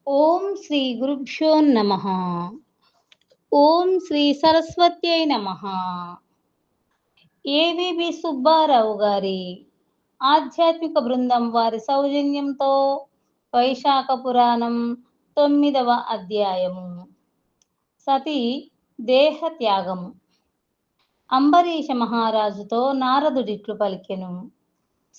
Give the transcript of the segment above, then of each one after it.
ఓం శ్రీ గురుభ్యో నమః. ఓం శ్రీ సరస్వత్యై నమః. ఏవిబి సుబ్బారావు గారి ఆధ్యాత్మిక బృందం వారి సౌజన్యంతో వైశాఖ పురాణం 9వ అధ్యాయము సతి దేహ త్యాగము. అంబరీష మహారాజుతో నారదుడిట్లు పలికెను.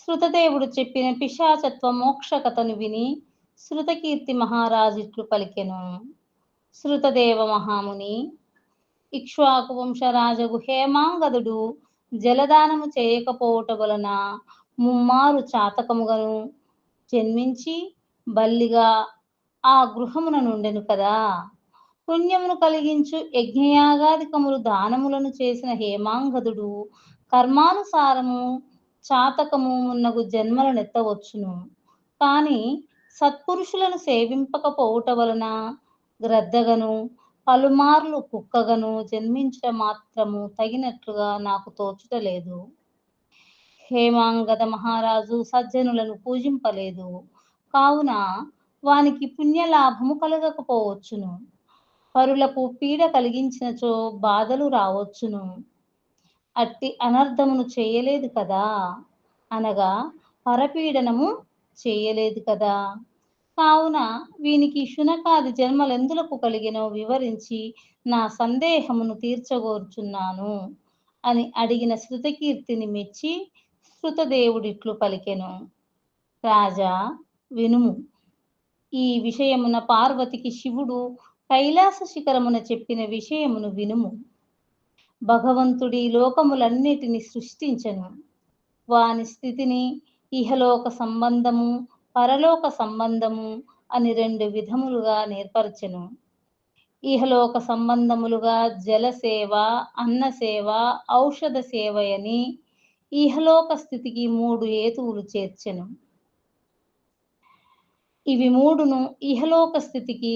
శృతదేవుడు చెప్పిన పిశాచత్వ మోక్ష కథను విని శృతకీర్తి మహారాజిట్లు పలికెను. శృతదేవ మహాముని, ఇక్ష్వాకు వంశరాజగు హేమాంగదుడు జలదానము చేయకపోవట వలన ముమ్మారు చాతకముగను జన్మించి బల్లిగా ఆ గృహమున నుండెను కదా. పుణ్యమును కలిగించు యజ్ఞయాగాదికములు దానములను చేసిన హేమాంగదుడు కర్మానుసారము చాతకము మున్నగు జన్మలనెత్తవచ్చును. కాని సత్పురుషులను సేవింపకపోవుట వలన గ్రద్దగను పలుమార్లు కుక్కగను జన్మించట మాత్రము తగినట్లుగా నాకు తోచుటలేదు. హేమాంగద మహారాజు సజ్జనులను పూజింపలేదు కావున వానికి పుణ్యలాభము కలగకపోవచ్చును. పరులకు పీడ కలిగించినచో బాధలు రావచ్చును. అట్టి అనర్థమును చేయలేదు కదా, అనగా పరపీడనము చేయలేదు కదా. కావున వీనికి శునకాది జన్మలెందులకు కలిగినో వివరించి నా సందేహమును తీర్చగోర్చున్నాను అని అడిగిన శృతకీర్తిని మెచ్చి శృతదేవుడిట్లు పలికెను. రాజా వినుము. ఈ విషయమున పార్వతికి శివుడు కైలాస శిఖరమున చెప్పిన విషయమును వినుము. భగవంతుడి లోకములన్నిటిని సృష్టించెను. వాని స్థితిని ఇహలోక సంబంధము పరలోక సంబంధము అని 2 విధములుగా నేర్పరచెను. ఇహలోక సంబంధములుగా జలసేవ, అన్నసేవ, ఔషధ సేవయని ఇహలోక స్థితికి 3 హేతువులు చేర్చెను. ఇవి 3ను ఇహలోక స్థితికి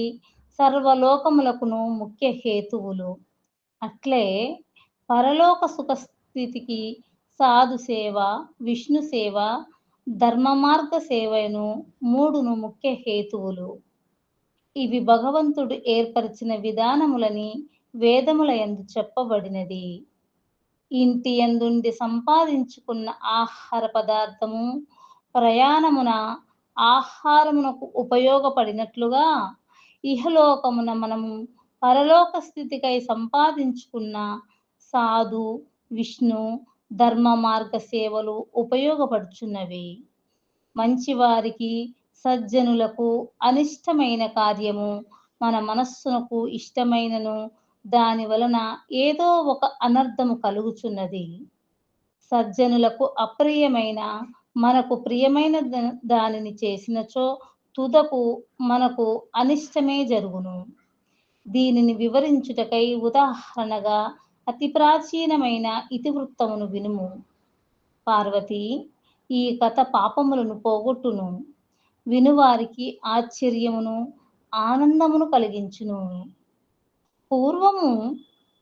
సర్వలోకములకును ముఖ్య హేతువులు. అట్లే పరలోక సుఖ స్థితికి సాధు సేవ, విష్ణు సేవ, ధర్మ మార్గ సేవను 3ను ముఖ్య హేతువులు. ఇవి భగవంతుడు ఏర్పరిచిన విధానములని వేదములయందు చెప్పబడినది. ఇంటి యందుండి సంపాదించుకున్న ఆహార పదార్థము ప్రయాణమున ఆహారమునకు ఉపయోగపడినట్లుగా ఇహలోకమున మనము పరలోక స్థితికై సంపాదించుకున్న సాధు, విష్ణు, ధర్మ మార్గ సేవలు ఉపయోగపడుచున్నవి. మంచివారికి సజ్జనులకు అనిష్టమైన కార్యము మన మనస్సునకు ఇష్టమైనను దాని వలన ఏదో ఒక అనర్థము కలుగుచున్నది. సజ్జనులకు అప్రియమైన మనకు ప్రియమైన దానిని చేసినచో తుదకు మనకు అనిష్టమే జరుగును. దీనిని వివరించుటకై ఉదాహరణగా అతి ప్రాచీనమైన ఇతివృత్తమును వినుము. పార్వతి, ఈ కథ పాపములను పోగొట్టును. వినువారికి ఆశ్చర్యమును ఆనందమును కలిగించును. పూర్వము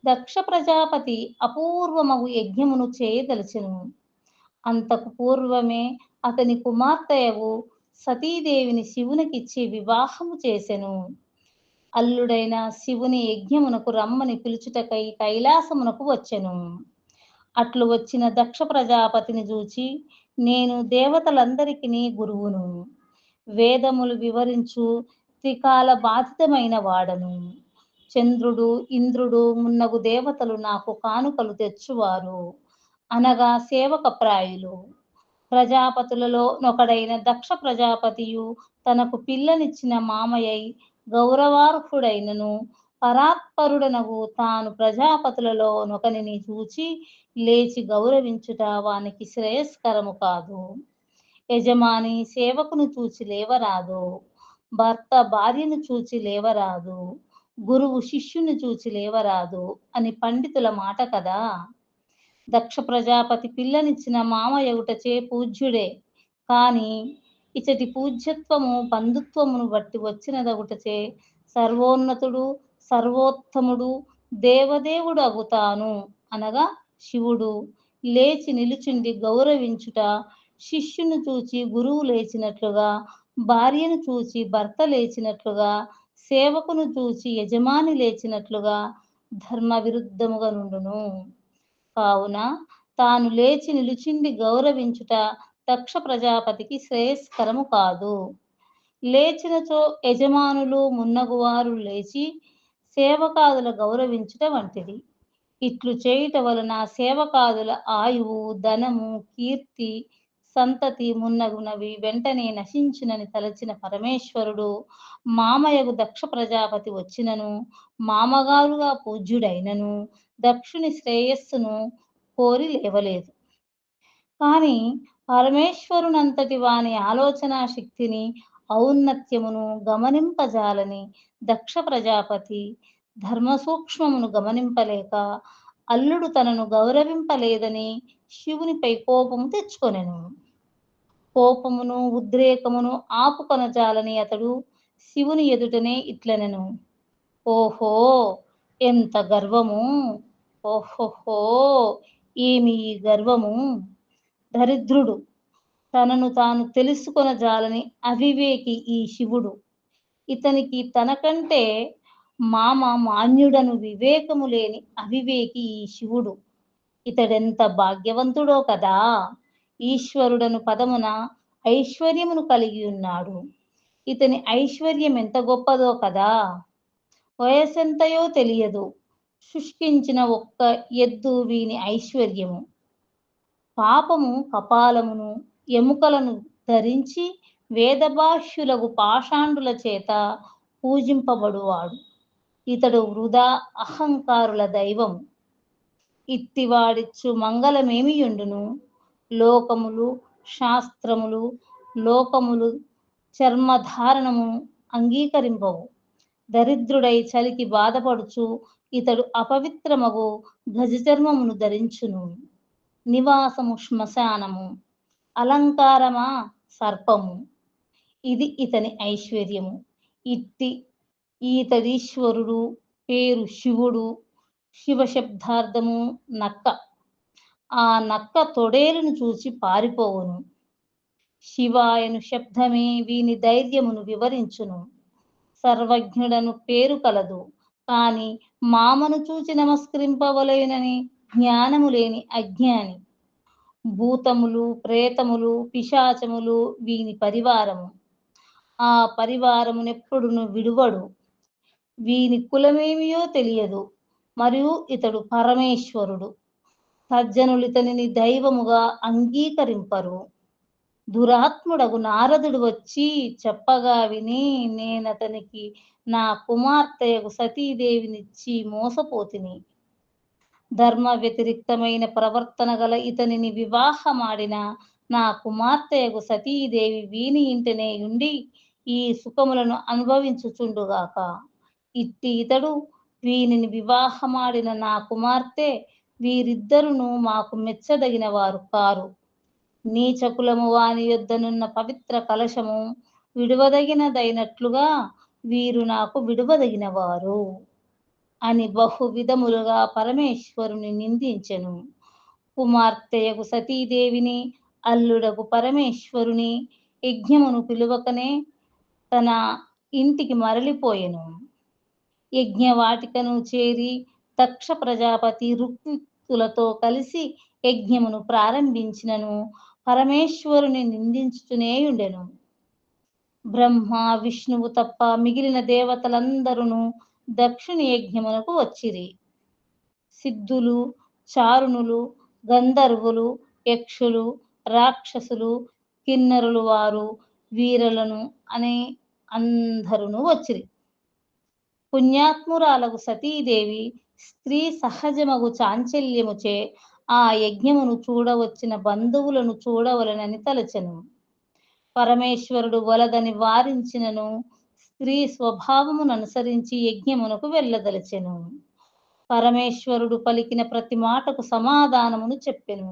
దక్ష ప్రజాపతి అపూర్వమగు యజ్ఞమును చేయదలచెను. అంతకు పూర్వమే అతని కుమార్తెయగు సతీదేవిని శివునికిచ్చి వివాహము చేసెను. అల్లుడైన శివుని యజ్ఞమునకు రమ్మని పిలుచుటకై కైలాసమునకు వచ్చెను. అట్లు వచ్చిన దక్ష ప్రజాపతిని చూచి, నేను దేవతలందరికీ గురువును, వేదములు వివరించు త్రికాల బాధితమైన వాడను. చంద్రుడు, ఇంద్రుడు మున్నగు దేవతలు నాకు కానుకలు తెచ్చువారు, అనగా సేవకప్రాయులు. ప్రజాపతులలో నొకడైన దక్ష ప్రజాపతియు తనకు పిల్లనిచ్చిన మామయ్యై గౌరవార్హుడైనను పరాత్పరుడనగు తాను ప్రజాపతులలో నొకనిని చూచి లేచి గౌరవించుట వానికి శ్రేయస్కరము కాదు. యజమాని సేవకును చూచి లేవరాదు, భర్త భార్యను చూచి లేవరాదు, గురువు శిష్యుని చూచి లేవరాదు అని పండితుల మాట కదా. దక్ష ప్రజాపతి పిల్లనిచ్చిన మామయ్యగుటచే పూజ్యుడే, కాని ఇచటి పూజ్యత్వము బంధుత్వమును బట్టి వచ్చినదగుటచే సర్వోన్నతుడు, సర్వోత్తముడు, దేవదేవుడు అగుతాను, అనగా శివుడు లేచి నిలుచుండి గౌరవించుట శిష్యుని చూచి గురువు లేచినట్లుగా భార్యను చూచి భర్త లేచినట్లుగా, సేవకును చూచి యజమాని లేచినట్లుగా ధర్మ విరుద్ధముగా నుండును. కావున తాను లేచి నిలుచుండి గౌరవించుట దక్ష ప్రజాపతికి శ్రేయస్కరము కాదు. లేచినచో యజమానులు మున్నగువారు లేచి సేవకాదుల గౌరవించుట వంటిది. ఇట్లు చేయుట వలన సేవకాదుల ఆయువు, ధనము, కీర్తి, సంతతి మున్నగునవి వెంటనే నశించునని తలచిన పరమేశ్వరుడు మామయగు దక్ష ప్రజాపతి వచ్చినను, మామగారుగా పూజ్యుడైనను దక్షుని శ్రేయస్సును కోరి లేవలేదు. కానీ పరమేశ్వరునంతటి వాని ఆలోచనా శక్తిని, ఔన్నత్యమును గమనింపజాలని దక్ష ప్రజాపతి ధర్మ సూక్ష్మమును గమనింపలేక అల్లుడు తనను గౌరవింపలేదని శివునిపై కోపము తెచ్చుకొనెను. కోపమును, ఉద్రేకమును ఆపుకొనజాలని అతడు శివుని ఎదుటనే ఇట్లనెను: ఓహో! ఎంత గర్వము! ఓహోహో! ఏమి ఈ గర్వము! దరిద్రుడు! తనను తాను తెలుసుకొనజాలని అవివేకి ఈ శివుడు. ఇతనికి తనకంటే మాన్యుడను వివేకము లేని అవివేకి ఈ శివుడు. ఇతడెంత భాగ్యవంతుడో కదా! ఈశ్వరుడను పదమున ఐశ్వర్యమును కలిగి ఉన్నాడు. ఇతని ఐశ్వర్యం ఎంత గొప్పదో కదా! వయసెంతయో తెలియదు. శుష్కించిన ఒక్క ఎద్దు వీని ఐశ్వర్యము. పాపము కపాలమును, ఎముకలను ధరించి వేదభాష్యులగు పాషాండుల చేత పూజింపబడువాడు. ఇతడు వృధా అహంకారుల దైవము. ఇట్టివాడిచ్చు మంగళమేమియుండును? లోకములు, శాస్త్రములు, లోకములు చర్మధారణము అంగీకరింపవు. దరిద్రుడై చలికి బాధపడుచు ఇతడు అపవిత్రమగు గజచర్మమును ధరించును. నివాసము శ్మశానము, అలంకారమా సర్పము. ఇది ఇతని ఐశ్వర్యము. ఈతడీశ్వరుడు పేరు శివుడు. శివశబ్దార్థము నక్క. ఆ నక్క తొడేలును చూచి పారిపోవును. శివాయను శబ్దమే వీని ధైర్యమును వివరించును. సర్వజ్ఞుడను పేరు కలదు. కాని మామను చూచి నమస్కరింపవలెనని జ్ఞానము లేని అజ్ఞాని. భూతములు, ప్రేతములు, పిశాచములు వీని పరివారము. ఆ పరివారమునెప్పుడును విడువడు. వీని కులమేమియో తెలియదు. మరియు ఇతడు పరమేశ్వరుడు. సజ్జనులితనిని దైవముగా అంగీకరింపరు. దురాత్ముడగు నారదుడు వచ్చి చెప్పగా విని నేనతనికి నా కుమార్తెయగు సతీదేవినిచ్చి మోసపోతిని. ధర్మ వ్యతిరిక్తమైన ప్రవర్తన గల ఇతనిని వివాహమాడిన నా కుమార్తెయగు సతీదేవి వీని ఇంటనే ఉండి ఈ సుఖములను అనుభవించుచుండుగాక. ఇట్టి ఇతడు వీనిని వివాహమాడిన నా కుమార్తె వీరిద్దరును మాకు మెచ్చదగిన వారు కారు. నీచకులము వాని యొద్దనున్న పవిత్ర కలశము విడువదగినదైనట్లుగా వీరు నాకు విడువదగినవారు అని బహు విధములుగా పరమేశ్వరుని నిందించెను. కుమార్తెయగు సతీదేవిని అల్లుడగు పరమేశ్వరుని యజ్ఞమును పిలువకనే తన ఇంటికి మరలిపోయెను. యజ్ఞవాటికను చేరి దక్ష ప్రజాపతి ఋత్విక్కులతో కలిసి యజ్ఞమును ప్రారంభించినను పరమేశ్వరుని నిందించుతూనేయుండెను. బ్రహ్మ, విష్ణువు తప్ప మిగిలిన దేవతలందరూ దక్షుని యజ్ఞమునకు వచ్చిరి. సిద్ధులు, చారుణులు, గంధర్వులు, యక్షులు, రాక్షసులు, కిన్నరులు వారు వీరలను అనే అందరూ వచ్చిరి. పుణ్యాత్మురాలగు సతీదేవి స్త్రీ సహజమగు చాంచల్యముచే ఆ యజ్ఞమును చూడవచ్చిన బంధువులను చూడవలెనని తలచెను. పరమేశ్వరుడు వలదని వారించినను స్త్రీ స్వభావముననుసరించి యజ్ఞమునకు వెళ్ళదలచెను. పరమేశ్వరుడు పలికిన ప్రతి మాటకు సమాధానమును చెప్పెను.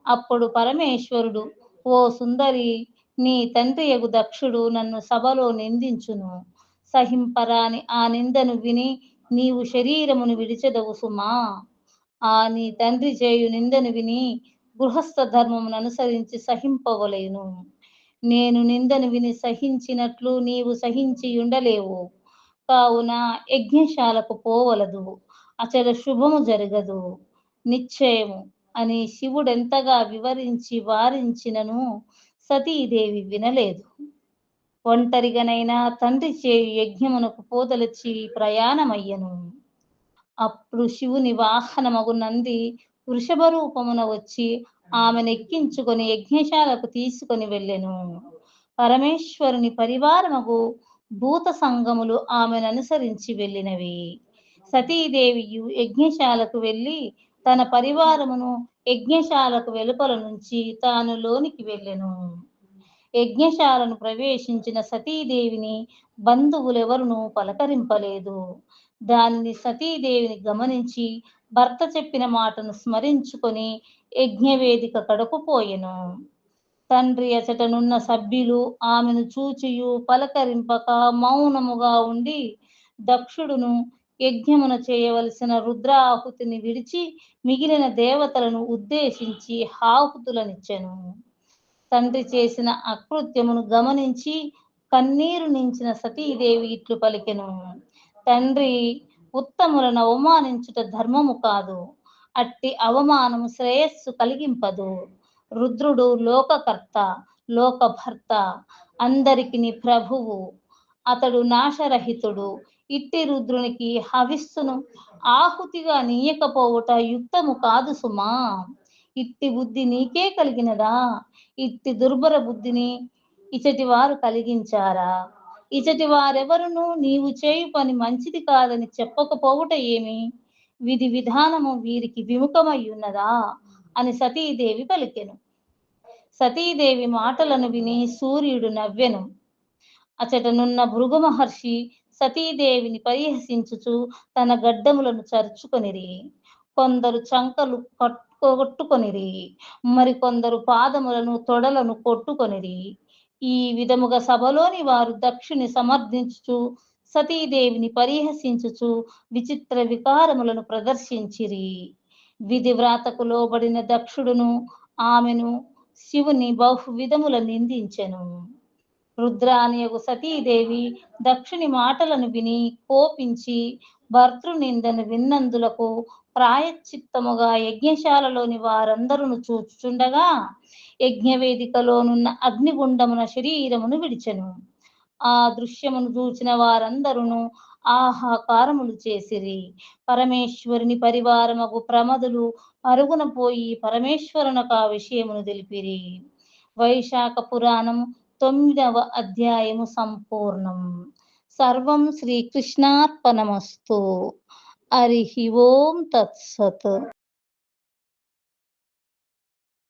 అప్పుడు పరమేశ్వరుడు, ఓ సుందరి, నీ తండ్రియగు దక్షుడు నన్ను సభలో నిందించును. సహింపరాని ఆ నిందను విని నీవు శరీరమును విడిచెదవు సుమా. ఆ నీ తండ్రి చేయు నిందను విని గృహస్థ ధర్మమును అనుసరించి సహింపవలేను. నేను నిందను విని సహించినట్లు నీవు సహించి ఉండలేవు. కావున యజ్ఞశాలకు పోవలదు. అచట శుభము జరగదు నిశ్చయము అని శివుడెంతగా వివరించి వారించినను సతీదేవి వినలేదు. ఒంటరిగనైనా తండ్రి చేయు యజ్ఞమునకు పోదలచి ప్రయాణమయ్యెను. అప్పుడు శివుని వాహనమగు నంది వృషభ రూపమున వచ్చి ఆమెనెక్కించుకొని యజ్ఞశాలకు తీసుకొని వెళ్ళెను. పరమేశ్వరుని పరివారమగు భూత సంగములు ఆమెననుసరించి వెళ్ళినవి. సతీదేవియు యజ్ఞశాలకు వెళ్ళి తన పరివారమును యజ్ఞశాలకు వెలుపల నుంచి తాను లోనికి వెళ్ళెను. యజ్ఞశాలను ప్రవేశించిన సతీదేవిని బంధువులెవరునూ పలకరింపలేదు. దానిని సతీదేవిని గమనించి భర్త చెప్పిన మాటను స్మరించుకొని యజ్ఞవేదిక కడకు పోయెను. తండ్రి అచటనున్న సభ్యులు ఆమెను చూచియు పలకరింపక మౌనముగా ఉండి దక్షుడును యజ్ఞమున చేయవలసిన రుద్రాహుతిని విడిచి మిగిలిన దేవతలను ఉద్దేశించి ఆహుతులనిచ్చెను. తండ్రి చేసిన అకృత్యమును గమనించి కన్నీరు నించిన సతీదేవి ఇట్లు పలికెను. తండ్రి ఉత్తములను అవమానించుట ధర్మము కాదు. అట్టి అవమానము శ్రేయస్సు కలిగింపదు. రుద్రుడు లోకకర్త, లోకభర్త, అందరికి ప్రభువు. అతడు నాశరహితుడు. ఇట్టి రుద్రునికి హవిస్సును ఆహుతిగా నీయకపోవుట యుక్తము కాదు సుమా. ఇట్టి బుద్ధి నీకే కలిగినదా? ఇట్టి దుర్భర బుద్ధిని ఇచటి వారు కలిగించారా? ఇచటి వారెవరునూ నీవు చేయు పని మంచిది కాదని చెప్పకపోవుట ఏమి? విధి విధానము వీరికి విముఖమయ్యున్నదా అని సతీదేవి పలికెను. సతీదేవి మాటలను విని సూర్యుడు నవ్వెను. అచటనున్న భృగు మహర్షి సతీదేవిని పరిహసించుచు తన గడ్డములను చరుచుకొనిరి. కొందరు చంకలు కొట్టుకొనిరి, మరికొందరు పాదములను తొడలను కొట్టుకొనిరి. ఈ విధముగా సభలోని వారు దక్షుని సమర్థించుచు సతీదేవిని పరిహసించుచు విచిత్ర వికారములను ప్రదర్శించిరి. విధి వ్రాతకు లోబడిన దక్షుడును ఆమెను శివుని బహు విధముల నిందించెను. రుద్రానియగు సతీదేవి దక్షుని మాటలను విని కోపించి భర్తృనిందను విన్నందులకు ప్రాయశ్చిత్తముగా యజ్ఞశాలలోని వారందరూ చూచుచుండగా యజ్ఞవేదికలోనున్న అగ్నిగుండమున శరీరమును విడిచెను. ఆ దృశ్యమును చూచిన వారందరూ ఆహాకారములు చేసిరి. పరమేశ్వరుని పరివారమగు ప్రమదులు అరుగున పోయి పరమేశ్వరునకు ఆ విషయమును తెలిపిరి. వైశాఖ పురాణం 9వ అధ్యాయము సంపూర్ణం. సర్వం శ్రీకృష్ణార్పణమస్తు. హరి ఓం తత్సత్.